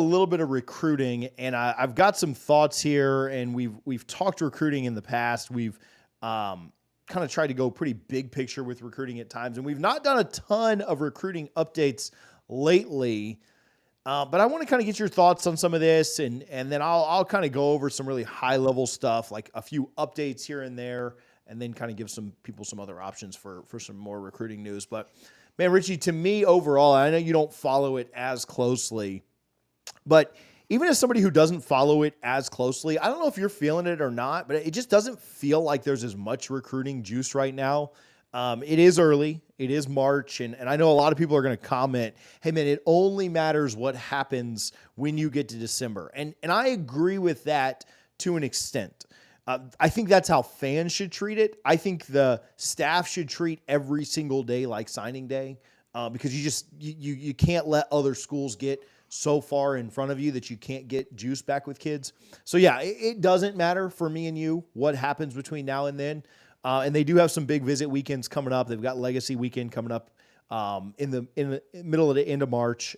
a little bit of recruiting, and I've got some thoughts here, and we've talked recruiting in the past. We've kind of tried to go pretty big picture with recruiting at times, and we've not done a ton of recruiting updates lately. But I want to kind of get your thoughts on some of this, and then I'll kind of go over some really high level stuff, like a few updates here and there, and then kind of give some people some other options for some more recruiting news. But man, Richie, to me overall, I know you don't follow it as closely, but even as somebody who doesn't follow it as closely, I don't know if you're feeling it or not, but it just doesn't feel like there's as much recruiting juice right now. It is early. It is March. And I know a lot of people are going to comment, hey, man, it only matters what happens when you get to December. And I agree with that to an extent. I think that's how fans should treat it. I think the staff should treat every single day like signing day, because you can't let other schools get so far in front of you that you can't get juice back with kids. So yeah, it doesn't matter for me and you what happens between now and then. And they do have some big visit weekends coming up. They've got Legacy Weekend coming up in the middle of the end of March,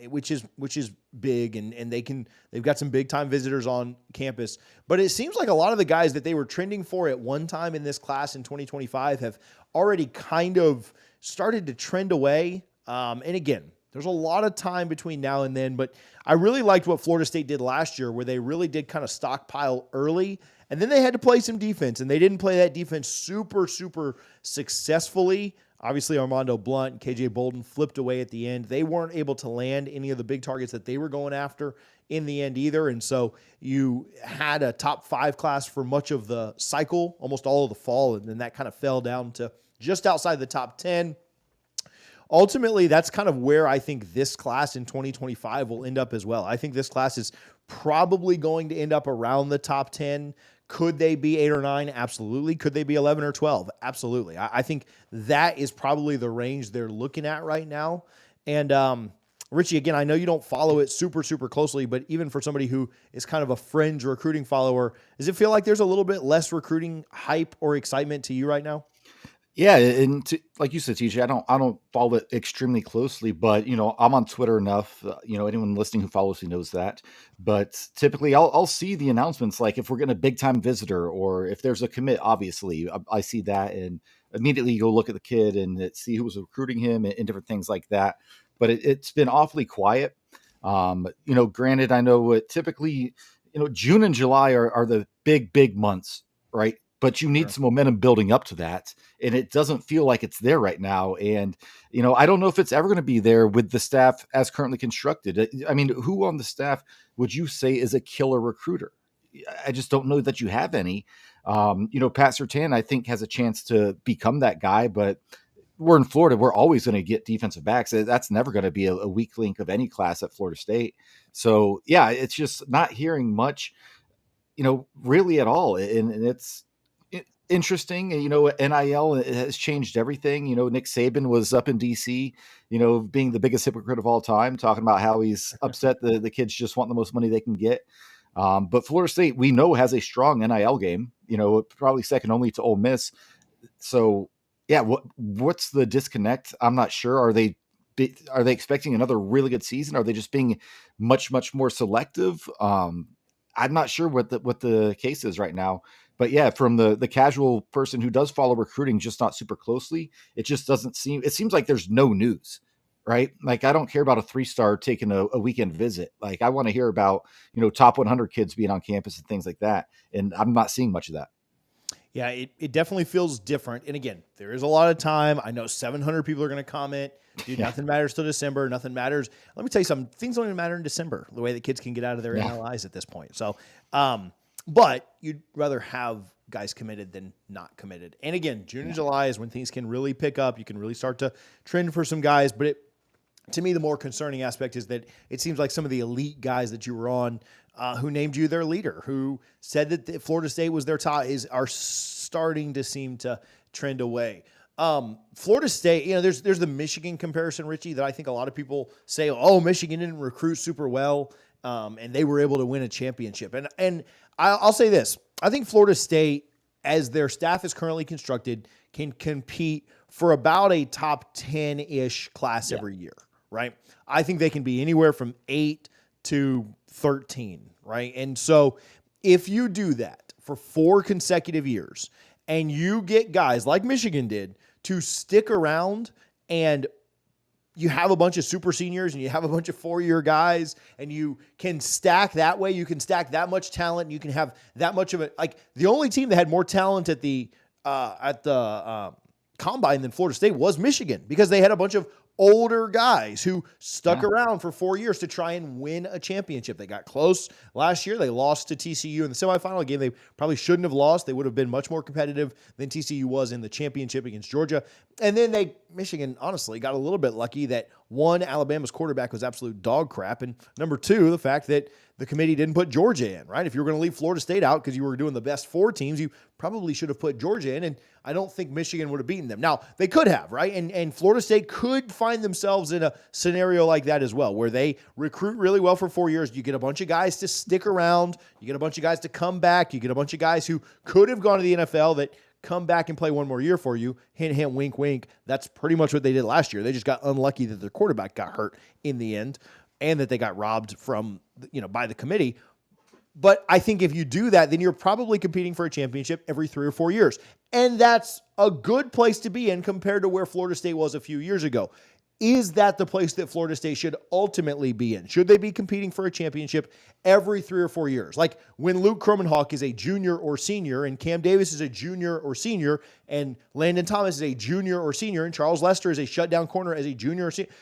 which is big, and they've got some big time visitors on campus. But it seems like a lot of the guys that they were trending for at one time in this class in 2025 have already kind of started to trend away. And again, there's a lot of time between now and then, but I really liked what Florida State did last year, where they really did kind of stockpile early, and then they had to play some defense, and they didn't play that defense super, super successfully. Obviously, Armando Blunt and KJ Bolden flipped away at the end. They weren't able to land any of the big targets that they were going after in the end either, and so you had a top 5 class for much of the cycle, almost all of the fall, and then that kind of fell down to just outside the top 10. Ultimately, that's kind of where I think this class in 2025 will end up as well. I think this class is probably going to end up around the top 10. Could they be 8 or 9? Absolutely. Could they be 11 or 12? Absolutely. I think that is probably the range they're looking at right now. And Richie, again, I know you don't follow it super, super closely, but even for somebody who is kind of a fringe recruiting follower, does it feel like there's a little bit less recruiting hype or excitement to you right now? Yeah, and like you said, TJ, I don't follow it extremely closely, but I'm on Twitter enough. Anyone listening who follows me knows that. But typically, I'll see the announcements, like if we're getting a big time visitor or if there's a commit. Obviously, I see that and immediately go look at the kid and see who was recruiting him and different things like that. But it's been awfully quiet. Granted, I know typically, June and July are the big months, right? But you need Sure. some momentum building up to that. And it doesn't feel like it's there right now. And, I don't know if it's ever going to be there with the staff as currently constructed. I mean, who on the staff would you say is a killer recruiter? I just don't know that you have any. Pat Surtain, I think, has a chance to become that guy, but we're in Florida. We're always going to get defensive backs. That's never going to be a weak link of any class at Florida State. So, yeah, it's just not hearing much, really at all. And it's, interesting. NIL has changed everything. Nick Saban was up in DC, being the biggest hypocrite of all time, talking about how he's upset the kids just want the most money they can get. But Florida State, we know, has a strong NIL game, probably second only to Ole Miss. So yeah, what's the disconnect? I'm not sure. Are they expecting another really good season? Are they just being much more selective? I'm not sure what the case is right now. But yeah, from the casual person who does follow recruiting, just not super closely, it just doesn't seem. It seems like there's no news, right? Like I don't care about a 3-star taking a weekend visit. Like I want to hear about top 100 kids being on campus and things like that, and I'm not seeing much of that. Yeah, it definitely feels different. And again, there is a lot of time. I know 700 people are going to comment. Dude, Yeah, nothing matters till December. Nothing matters. Let me tell you something. Things don't even matter in December, the way that kids can get out of their yeah, NLIs at this point. So, but you'd rather have guys committed than not committed. And again, June and yeah, July is when things can really pick up. You can really start to trend for some guys. But to me, the more concerning aspect is that it seems like some of the elite guys that you were on, who named you their leader, who said that Florida State was their top, are starting to seem to trend away. Florida State, there's the Michigan comparison, Richie, that I think a lot of people say, oh, Michigan didn't recruit super well, and they were able to win a championship. And I'll say this: I think Florida State, as their staff is currently constructed, can compete for about a top 10-ish class yeah, every year. Right? I think they can be anywhere from 8 to 13, right? And so if you do that for 4 consecutive years and you get guys like Michigan did to stick around, and you have a bunch of super seniors and you have a bunch of 4-year guys, and you can stack that way, you can stack that much talent, and you can have that much of it. Like, the only team that had more talent at the combine than Florida State was Michigan, because they had a bunch of older guys who stuck around for 4 years to try and win a championship. They got close last year. They lost to TCU in the semifinal, game they probably shouldn't have lost. They would have been much more competitive than TCU was in the championship against Georgia. And then Michigan, honestly, got a little bit lucky that, one, Alabama's quarterback was absolute dog crap, and number two, the fact that the committee didn't put Georgia in, right? If you were going to leave Florida State out because you were doing the best 4 teams, you probably should have put Georgia in, and I don't think Michigan would have beaten them. Now, they could have, right? And Florida State could find themselves in a scenario like that as well, where they recruit really well for 4 years. You get a bunch of guys to stick around. You get a bunch of guys to come back. You get a bunch of guys who could have gone to the NFL that come back and play one more year for you. Hint, hint, wink, wink. That's pretty much what they did last year. They just got unlucky that their quarterback got hurt in the end, and that they got robbed from, by the committee. But I think if you do that, then you're probably competing for a championship every 3 or 4 years. And that's a good place to be in compared to where Florida State was a few years ago. Is that the place that Florida State should ultimately be in? Should they be competing for a championship every 3 or 4 years? Like when Luke Kromenhoek is a junior or senior, and Cam Davis is a junior or senior, and Landon Thomas is a junior or senior, and Charles Lester is a shutdown corner as a junior or senior.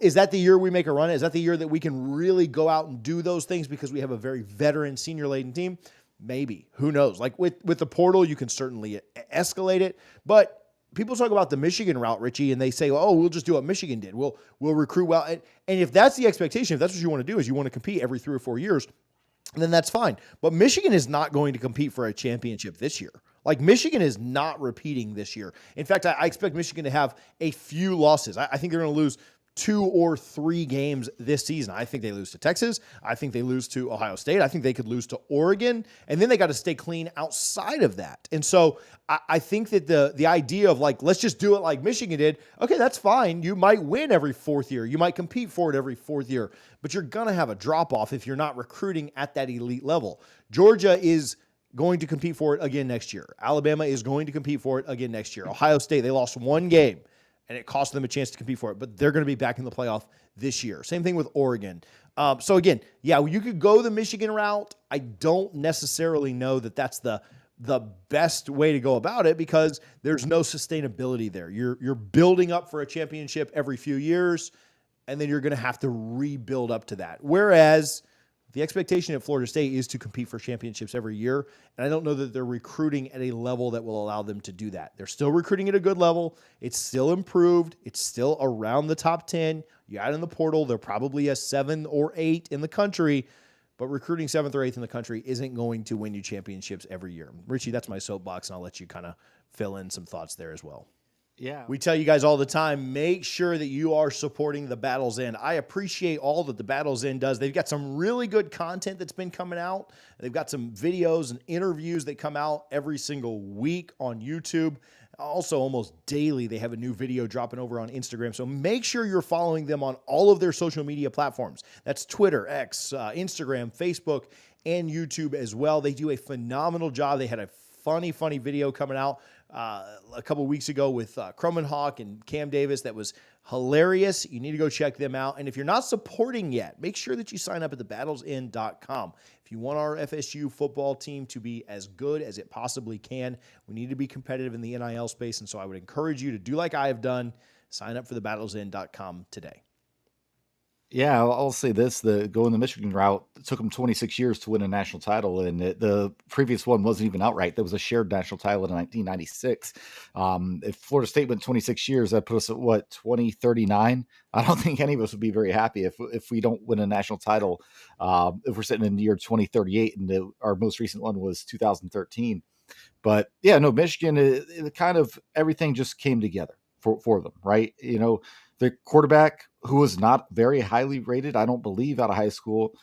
Is that the year we make a run? Is that the year that we can really go out and do those things because we have a very veteran, senior-laden team? Maybe. Who knows? Like with the portal, you can certainly escalate it. But people talk about the Michigan route, Richie, and they say, oh, we'll just do what Michigan did. We'll recruit well. And if that's the expectation, if that's what you want to do, is you want to compete every 3 or 4 years, then that's fine. But Michigan is not going to compete for a championship this year. Like, Michigan is not repeating this year. In fact, I expect Michigan to have a few losses. I think they're going to lose 2 or 3 games this season. I think they lose to Texas. I think they lose to Ohio State. I think they could lose to Oregon. And then they got to stay clean outside of that. And so I think that the idea of, like, let's just do it like Michigan did, okay, that's fine. You might win every 4th year. You might compete for it every 4th year. But you're going to have a drop-off if you're not recruiting at that elite level. Georgia is going to compete for it again next year. Alabama is going to compete for it again next year. Ohio State, they lost 1 game, and it cost them a chance to compete for it, but they're going to be back in the playoff this year. Same thing with Oregon. So again, yeah, you could go the Michigan route. I don't necessarily know that that's the best way to go about it, because there's no sustainability there. You're building up for a championship every few years, and then you're going to have to rebuild up to that. Whereas the expectation at Florida State is to compete for championships every year, and I don't know that they're recruiting at a level that will allow them to do that. They're still recruiting at a good level. It's still improved. It's still around the top 10. You add in the portal, they're probably a 7 or 8 in the country, but recruiting 7th or 8th in the country isn't going to win you championships every year. Richie, that's my soapbox, and I'll let you kind of fill in some thoughts there as well. Yeah. We tell you guys all the time, make sure that you are supporting the Battle's End. I appreciate all that the Battle's End does. They've got some really good content that's been coming out. They've got some videos and interviews that come out every single week on YouTube. Also, almost daily, they have a new video dropping over on Instagram. So make sure you're following them on all of their social media platforms. That's Twitter, X, Instagram, Facebook, and YouTube as well. They do a phenomenal job. They had a funny video coming out a couple weeks ago with Kromenhoek and Cam Davis that was hilarious. You need to go check them out. And if you're not supporting yet, make sure that you sign up at thebattlesend.com. If you want our FSU football team to be as good as it possibly can, we need to be competitive in the NIL space. And so I would encourage you to do like I have done. Sign up for thebattlesend.com today. Yeah, I'll say this: going the Michigan route, it took them 26 years to win a national title, and the previous one wasn't even outright. There was a shared national title in 1996. If Florida State went 26 years, that put us at what, 2039? I don't think any of us would be very happy if we don't win a national title. If we're sitting in the year 2038, and our most recent one was 2013. But yeah, no, Michigan, it kind of everything just came together for them, right? You know, the quarterback, who was not very highly rated, I don't believe, out of high school,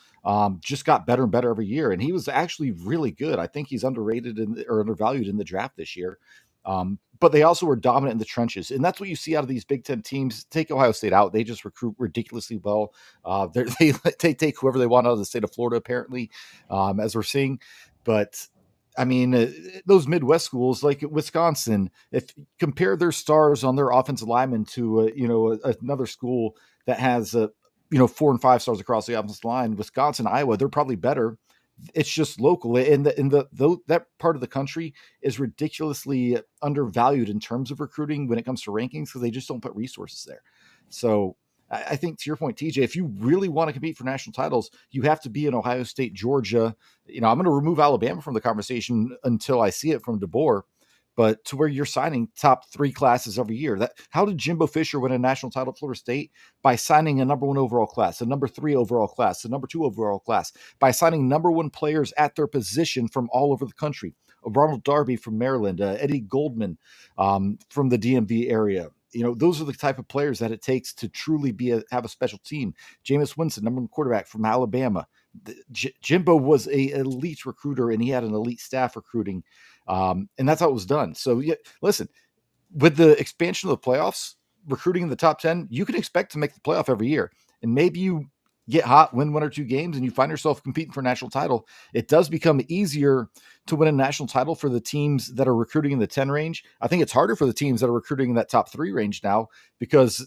just got better and better every year. And he was actually really good. I think he's underrated or undervalued in the draft this year. but they also were dominant in the trenches. And that's what you see out of these Big Ten teams. Take Ohio State out. They just recruit ridiculously well. They take whoever they want out of the state of Florida, apparently, as we're seeing. But I mean, those Midwest schools like Wisconsin, if compare their stars on their offensive linemen to, another school that has, 4 and 5 stars across the offensive line, Wisconsin, Iowa, they're probably better. It's just local, and that part of the country is ridiculously undervalued in terms of recruiting when it comes to rankings because they just don't put resources there. So I think to your point, TJ, if you really want to compete for national titles, you have to be in Ohio State, Georgia. I'm going to remove Alabama from the conversation until I see it from DeBoer, but to where you're signing top 3 classes every year. How did Jimbo Fisher win a national title at Florida State? By signing a number 1 overall class, a number 3 overall class, a number 2 overall class, by signing number 1 players at their position from all over the country. Ronald Darby from Maryland, Eddie Goldman from the DMV area. Those are the type of players that it takes to truly have a special team. Jameis Winston, number 1 quarterback from Alabama. Jimbo was a elite recruiter, and he had an elite staff recruiting, and that's how it was done. So, yeah, listen, with the expansion of the playoffs, recruiting in the top 10, you can expect to make the playoff every year. And maybe you get hot, win 1 or 2 games, and you find yourself competing for a national title. It does become easier to win a national title for the teams that are recruiting in the 10 range. I think it's harder for the teams that are recruiting in that top 3 range now because,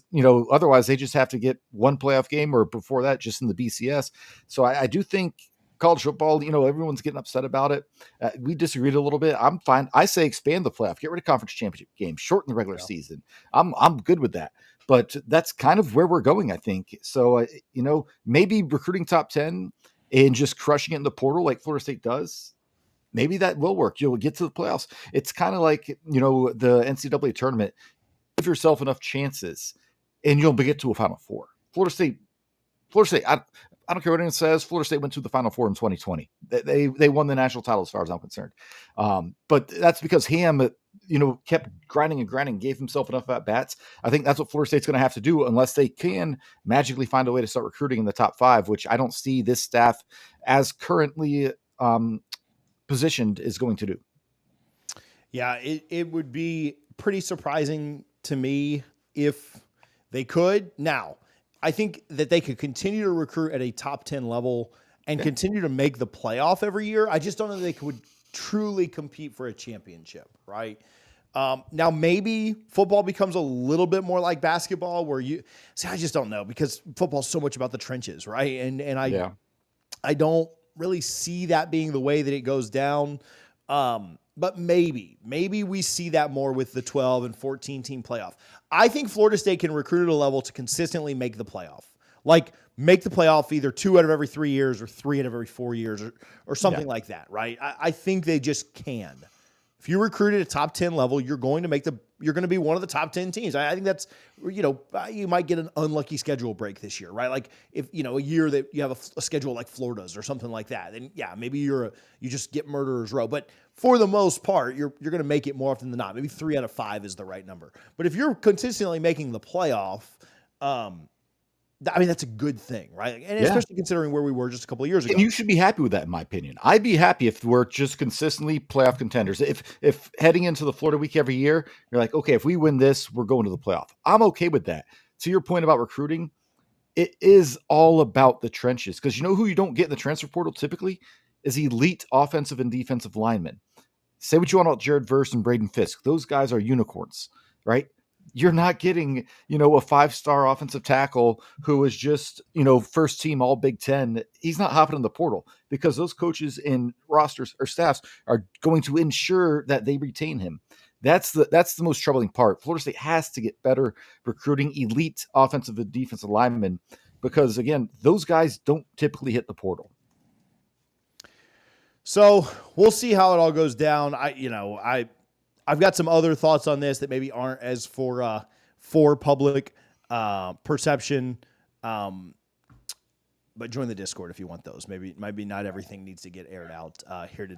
otherwise they just have to get 1 playoff game, or before that, just in the BCS. So I do think college football, everyone's getting upset about it. We disagreed a little bit. I'm fine. I say expand the playoff, get rid of conference championship games, shorten the regular season. I'm good with that. But that's kind of where we're going, I think. So, maybe recruiting top 10 and just crushing it in the portal like Florida State does, maybe that will work. You'll get to the playoffs. It's kind of like, the NCAA tournament. Give yourself enough chances and you'll get to a Final Four. Florida State, I don't care what anyone says. Florida State went to the Final Four in 2020. They won the national title as far as I'm concerned. But that's because Ham, kept grinding and grinding, gave himself enough at bats. I think that's what Florida State's going to have to do unless they can magically find a way to start recruiting in the top 5, which I don't see this staff as currently positioned is going to do. Yeah, it would be pretty surprising to me if they could. Now, I think that they could continue to recruit at a top 10 level and continue to make the playoff every year. I just don't know that they could truly compete for a championship, right? Now, maybe football becomes a little bit more like basketball where I just don't know because football's so much about the trenches, right? And I don't really see that being the way that it goes down. But maybe we see that more with the 12 and 14 team playoff. I think Florida State can recruit at a level to consistently make the playoff. Like make the playoff either 2 out of every 3 years or 3 out of every 4 years or something like that, right? I think they just can. If you recruit at a top 10 level, you're going to be one of the top 10 teams. I think that's, you might get an unlucky schedule break this year, right? Like if, a year that you have a schedule like Florida's or something like that, then maybe you just get murderer's row. But for the most part, you're going to make it more often than not. Maybe 3 out of 5 is the right number. But if you're consistently making the playoff, that's a good thing, right? And especially considering where we were just a couple of years ago. And you should be happy with that, in my opinion. I'd be happy if we're just consistently playoff contenders. If heading into the Florida week every year, you're like, okay, if we win this, we're going to the playoff. I'm okay with that. To your point about recruiting, it is all about the trenches because who you don't get in the transfer portal typically is elite offensive and defensive linemen. Say what you want about Jared Verse and Braden Fisk. Those guys are unicorns, right? You're not getting, a 5-star offensive tackle who is just, first team all Big Ten. He's not hopping in the portal because those coaches and rosters or staffs are going to ensure that they retain him. That's the most troubling part. Florida State has to get better recruiting elite offensive and defensive linemen because, again, those guys don't typically hit the portal. So we'll see how it all goes down. I've got some other thoughts on this that maybe aren't as for public perception. But join the Discord if you want those. Maybe not everything needs to get aired out here today.